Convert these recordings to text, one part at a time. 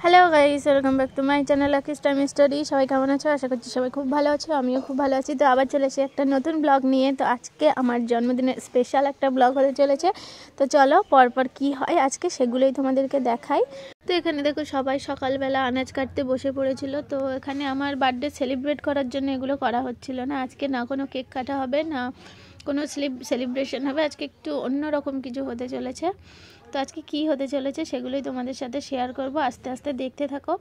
Hello guys, welcome back to my channel Lucky's time story. সবাই কেমন আছো? আশা করছি সবাই খুব ভালো আছো, আমিও খুব ভালো আছি। তো আবার চলে এসে একটা নতুন ব্লগ নিয়ে। তো আজকে আমার জন্মদিনের স্পেশাল একটা ব্লগ হতে চলেছে। তো চলো পরপর কি হয় আজকে সেগুলোই তোমাদেরকে দেখাই। তো এখানে দেখো সবাই সকালবেলা আনাজ কাটতে বসে পড়েছিল। তো এখানে আমার বার্থডে সেলিব্রেট করার জন্য এগুলো করা হচ্ছিল না। আজকে না কোনো কেক কাটা হবে, না কোনো সেলিব্রেশন হবে। আজকে একটু অন্যরকম কিছু হতে চলেছে। তো আজকে কি হতে চলেছে সেগুলোই তোমাদের সাথে শেয়ার করব, আস্তে আস্তে দেখতে থাকো।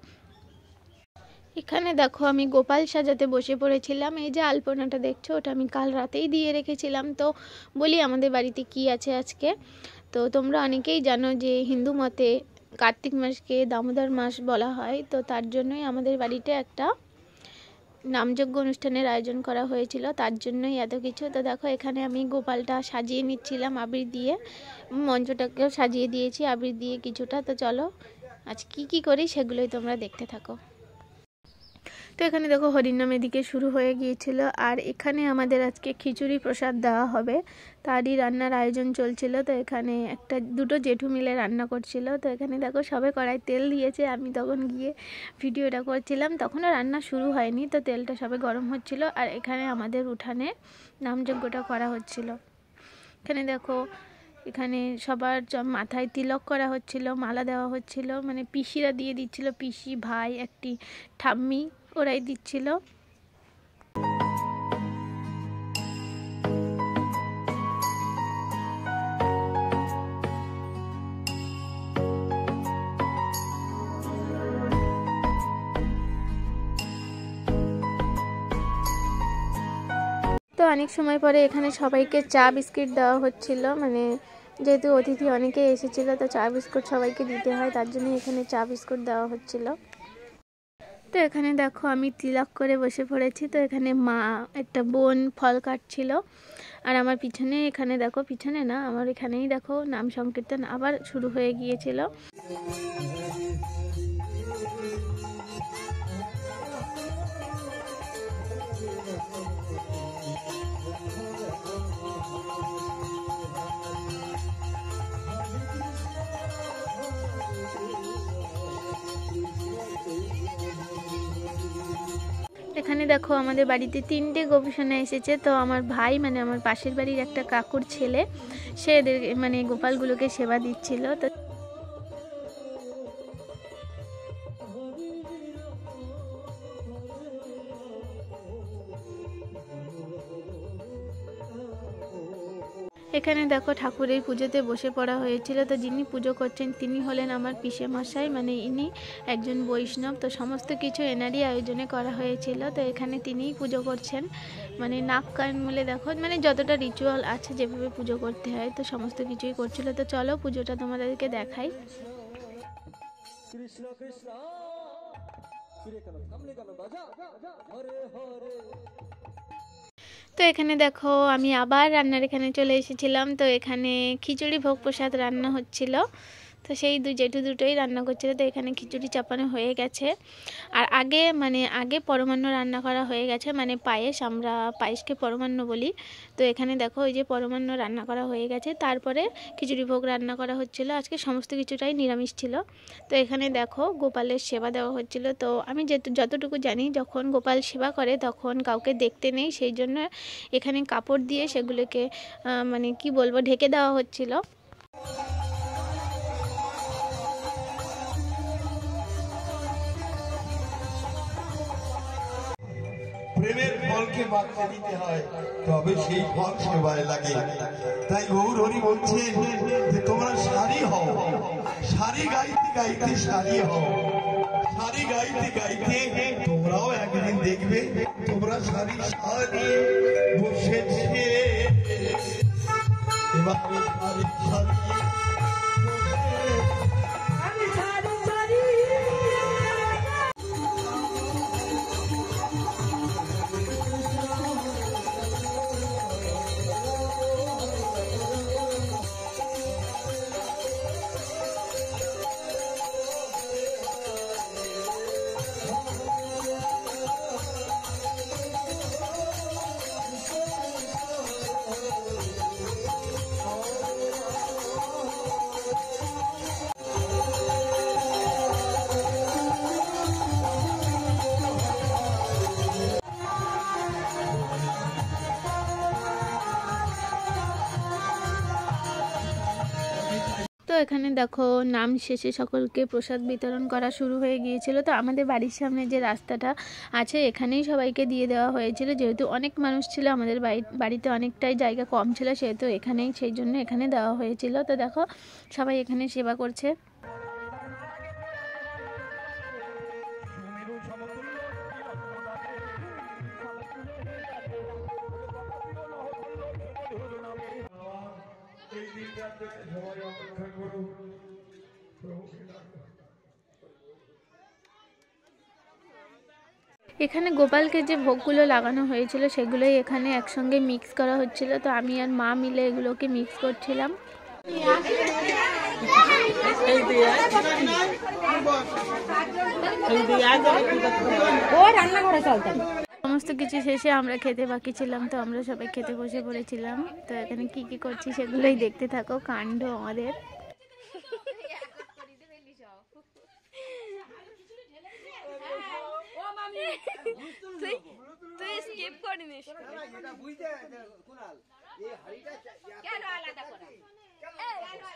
এখানে দেখো আমি গোপাল সাজাতে বসে পড়েছিলাম। এই যে আলপনাটা দেখছো, ওটা আমি কাল রাতেই দিয়ে রেখেছিলাম। তো বলি আমাদের বাড়িতে কি আছে আজকে। তো তোমরা অনেকেই জানো যে হিন্দু মতে কার্তিক মাসকে দামোদর মাস বলা হয়। তো তার জন্যই আমাদের বাড়িতে একটা নামযজ্ঞ অনুষ্ঠানের আয়োজন করা হয়েছিল, তার জন্যই এত কিছু। তো দেখো এখানে আমি গোপালটা সাজিয়ে নিচ্ছিলাম আবির দিয়ে, মঞ্চটাকেও সাজিয়ে দিয়েছি আবির দিয়ে কিছুটা। তো চলো আজ কি করি সেগুলোই তোমরা দেখতে থাকো। তো এখানে দেখো হরিনাম এদিকে শুরু হয়ে গিয়েছিল, আর এখানে আমাদের আজকে খিচুড়ি প্রসাদ দেওয়া হবে, তারই রান্নার আয়োজন চলছিল। তো এখানে দুটো জেঠু মিলে রান্না করছিল। তো এখানে দেখো সবে কড়াই তেল দিয়েছে, আমি তখন গিয়ে ভিডিওটা করছিলাম, তখনও রান্না শুরু হয়নি। তো তেলটা সবে গরম হচ্ছিল, আর এখানে আমাদের উঠানে নামযজ্ঞটা করা হচ্ছিল। এখানে দেখো এখানে সবার মাথায় তিলক করা হচ্ছিল, মালা দেওয়া হচ্ছিল, মানে পিসিরা দিয়ে দিচ্ছিল, পিসি, ভাই, একটি ঠাম্মি, ওরাই দিচ্ছিল। তো অনেক সময় পরে এখানে সবাইকে চা বিস্কিট দেওয়া হচ্ছিল, মানে যেহেতু অতিথি অনেকে এসেছিল, তো চা বিস্কুট সবাইকে দিতে হয়, তার জন্য এখানে চা বিস্কুট দেওয়া হচ্ছিল। তো এখানে দেখো আমি তিলক করে বসে পড়েছি। তো এখানে মা, একটা বোন ফল কাটছিল, আর আমার পিছনে, এখানে দেখো, পিছনে না আমার এখানেই দেখো নাম সংকীর্তন আবার শুরু হয়ে গিয়েছিল। এখানে দেখো আমাদের বাড়িতে 3টে গোপীসোনা এসেছে। তো আমার ভাই, মানে আমার পাশের বাড়ির একটা কাকুর ছেলে, সে এদের মানে গোপালগুলোকে সেবা দিচ্ছিল। তো এখানে দেখো ঠাকুরের পুজোতে বসে পড়া হয়েছিল। তো যিনি পুজো করছেন তিনি হলেন আমার পিসে মশাই, মানে ইনি একজন বৈষ্ণব। তো সমস্ত কিছু এনারই আয়োজনে করা হয়েছিল। তো এখানে তিনিই পুজো করছেন, মানে নাক কান মুলে দেখো, মানে যতটা রিচুয়াল আছে যেভাবে পুজো করতে হয়, তো সমস্ত কিছুই করছিল। তো চলো পুজোটা তোমাদেরকে দেখাই। কৃষ্ণ কৃষ্ণ তো এখানে দেখো আমি আবার রান্নার এখানে চলে এসেছিলাম। তো এখানে খিচুড়ি ভোগ প্রসাদ রান্না হচ্ছিল। তো সেই জেঠু দুটোই রান্না করছিল। তো এখানে খিচুড়ি চাপানো হয়ে গেছে, আর আগে পরমান্ন রান্না করা হয়ে গেছে, মানে পায়েস, আমরা পায়েসকে পরমান্ন বলি। তো এখানে দেখো ওই যে পরমান্ন রান্না করা হয়ে গেছে, তারপরে খিচুড়ি ভোগ রান্না করা হচ্ছিল। আজকে সমস্ত কিছুটাই নিরামিষ ছিল। তো এখানে দেখো গোপালের সেবা দেওয়া হচ্ছিল। তো আমি যতটুকু জানি, যখন গোপাল সেবা করে তখন কাউকে দেখতে নেই, সেই জন্য এখানে কাপড় দিয়ে সেগুলোকে মানে কি বলবো, ঢেকে দেওয়া হচ্ছিল। প্রেমের ফলকে মাত্রা দিতে হয়, তবে সেই ফল সেবায় লাগে। তাই গৌর হরি বলছে যে তোমরা সারি হও, সারি গাইতে গাইতে সারি হও, সারি গাইতে গাইতে তোমরাও একদিন দেখবে তোমরা সারি সারি বসেছে। এবার সারি সারি এখানে দেখো নাম শেষে সকলকে প্রসাদ বিতরণ করা শুরু হয়ে গিয়েছিল। তো আমাদের বাড়ির সামনে যে রাস্তাটা আছে এখানেই সবাইকে দিয়ে দেওয়া হয়েছিল, যেহেতু অনেক মানুষ ছিল, আমাদের বাড়িতে অনেকটাই জায়গা কম ছিল, সেহেতু এখানেই সেই জন্য এখানে দেওয়া হয়েছিল। তো দেখো সবাই এখানে সেবা করছে। এখানে গোপালকে যে ভোগগুলো লাগানো হয়েছিল সেগুলোই এখানে একসঙ্গে মিক্স করা হচ্ছিল। তো আমি আর মা মিলে এগুলোকে মিক্স করছিলাম। সমস্ত কিছু শেষে আমরা খেতে বাকি ছিলাম, তো আমরা সবাই খেতে বসে পড়েছিলাম। তো এখানে কি কি করছি সেগুলোই দেখতে থাকো, কাণ্ড আমাদের। তুই স্কিপ করে নিস এটা বুঝতে কুনাল এই হাড়িটা কেন আলাদা করা এই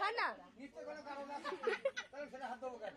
শোনা নিতে কোনো কারণ আছে তাহলে সেটা হাত দেবো কেন